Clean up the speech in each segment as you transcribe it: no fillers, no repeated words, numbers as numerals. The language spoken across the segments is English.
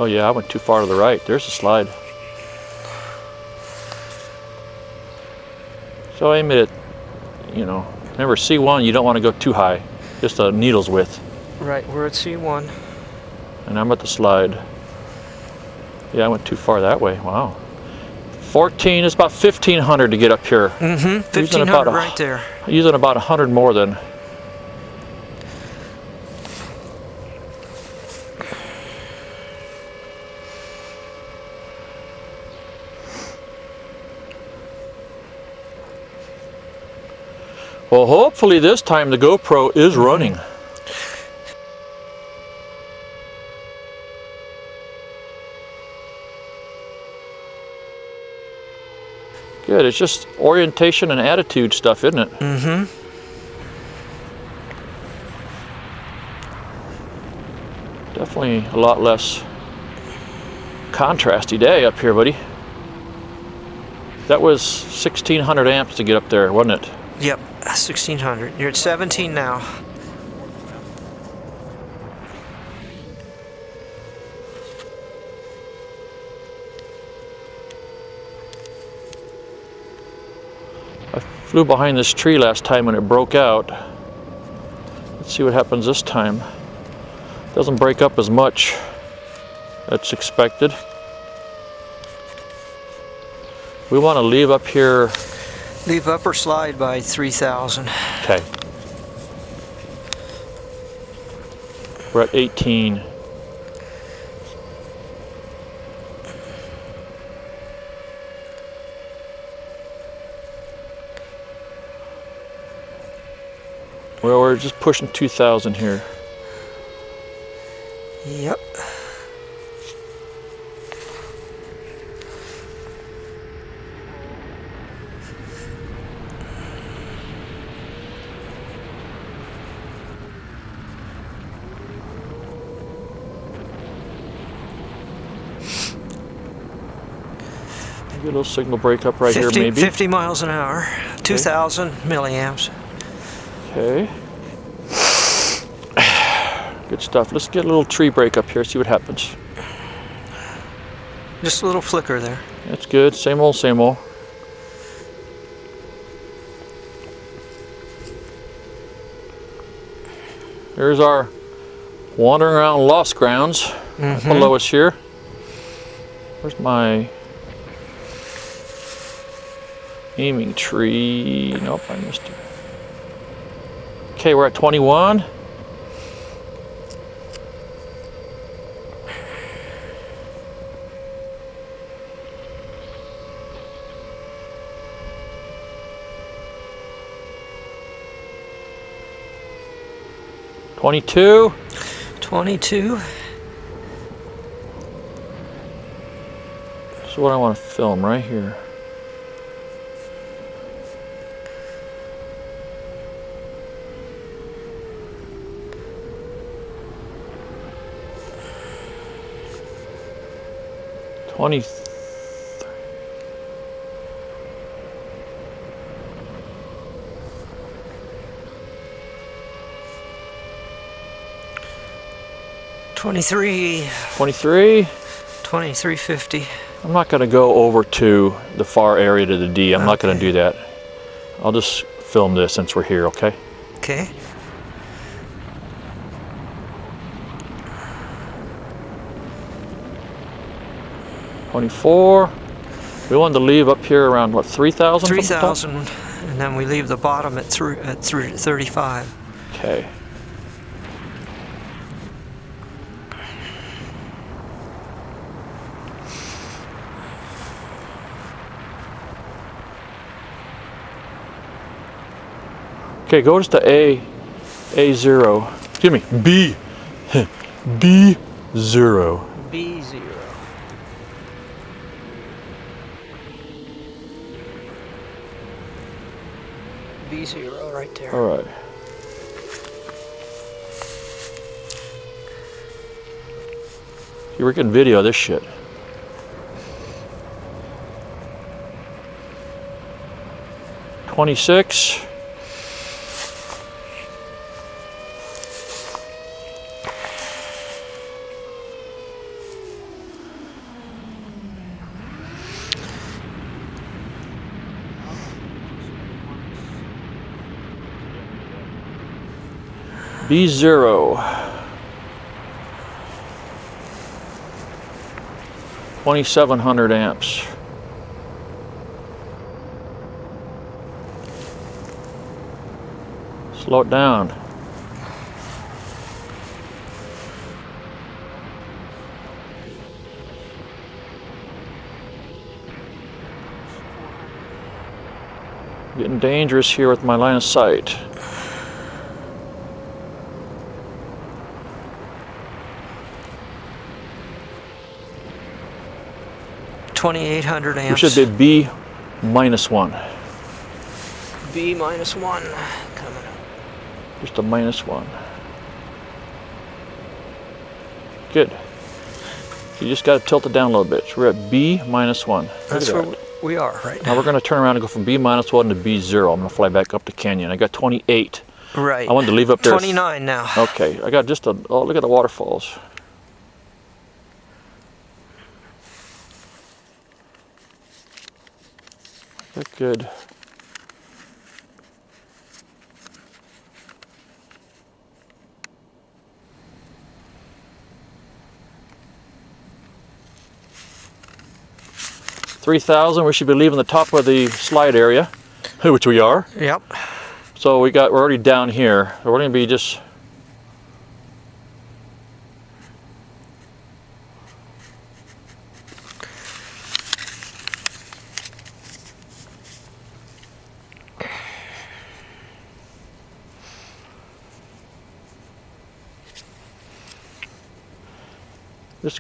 Oh yeah, I went too far to the right. There's the slide. So aim it at, you know, remember C1, you don't want to go too high. Just a needle's width. Right, we're at C1. And I'm at the slide. Yeah, I went too far that way. Wow. 14 is about 1,500 to get up here. 1,500 right there. Using about 100 more than. Well, hopefully this time the GoPro is running. Good, it's just orientation and attitude stuff, isn't it? Definitely a lot less contrasty day up here, buddy. That was 1,600 amps to get up there, wasn't it? Yep, 1,600. You're at 17 now. I flew behind this tree last time when it broke out. Let's see what happens this time. Doesn't break up as much. That's expected. We want to leave up here. Leave upper slide by 3,000. Okay. We're at 18. Well, we're just pushing 2,000 here. Yep. Maybe a little signal breakup right 50, here, maybe. 50 miles an hour, 2,000 milliamps. Okay. Good stuff. Let's get a little tree break up here, see what happens. Just a little flicker there. That's good. Same old, same old. There's our wandering around lost grounds below us here. Where's my aiming tree? Nope, I missed it. Okay, we're at 21. $22. 22. This is what I want to film right here. $23. 23. 23.50. I'm not going to go over to the far area to the D. I'm not going to do that. I'll just film this since we're here, okay? Okay. $24. We wanted to leave up here around what, 3,000? 3,000, and then we leave the bottom at 35. Okay. Okay, go just to A0. Excuse me, B. B0. B0. B0 right there. All right. See, we're getting video of this shit. $26. HDZero. 2700 amps. Slow it down. Getting dangerous here with my line of sight. $2,800 amps. We should be B -1. B -1 coming up. Just a -1. Good. You just got to tilt it down a little bit. So we're at B -1. That's where we are right Now now. we're going to turn around and go from B -1 to B0. I'm going to fly back up the canyon. I got 28. Right. I wanted to leave up there. 29 now. Okay, I got just a, oh, look at the waterfalls. Look good. $3,000. We should be leaving the top of the slide area, which we are. Yep. So we're already down here. We're going to be just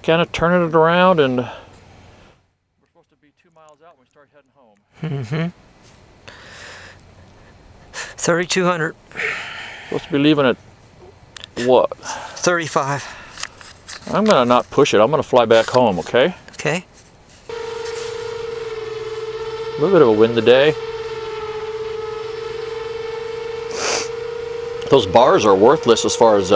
kind of turning it around, and we're supposed to be 2 miles out when we start heading home. 3,200. Supposed to be leaving at what? 35. I'm going to not push it. I'm going to fly back home, okay? Okay. A little bit of a wind today. Those bars are worthless as far as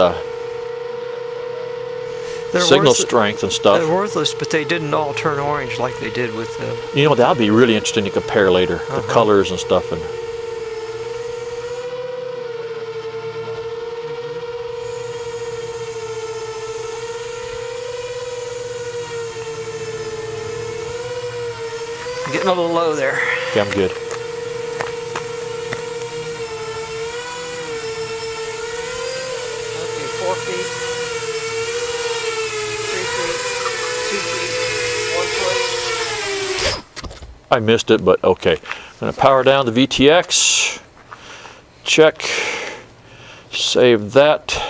signal strength and stuff. They're worthless, but they didn't all turn orange like they did with the... You know, that'll be really interesting to compare later. The colors and stuff. And Getting a little low there. okay, I'm good. Okay, 4 feet. 3 feet. 2 feet. 1 foot. I missed it, but okay. I'm going to power down the VTX. Check. Save that.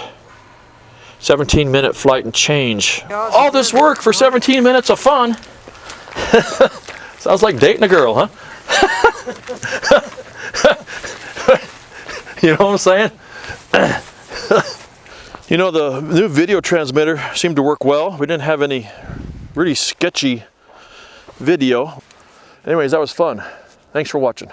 17-minute flight and change. All this work for 17 minutes of fun. Sounds like dating a girl, huh? You know what I'm saying? You know, the new video transmitter seemed to work well. We didn't have any really sketchy video. Anyways, that was fun. Thanks for watching.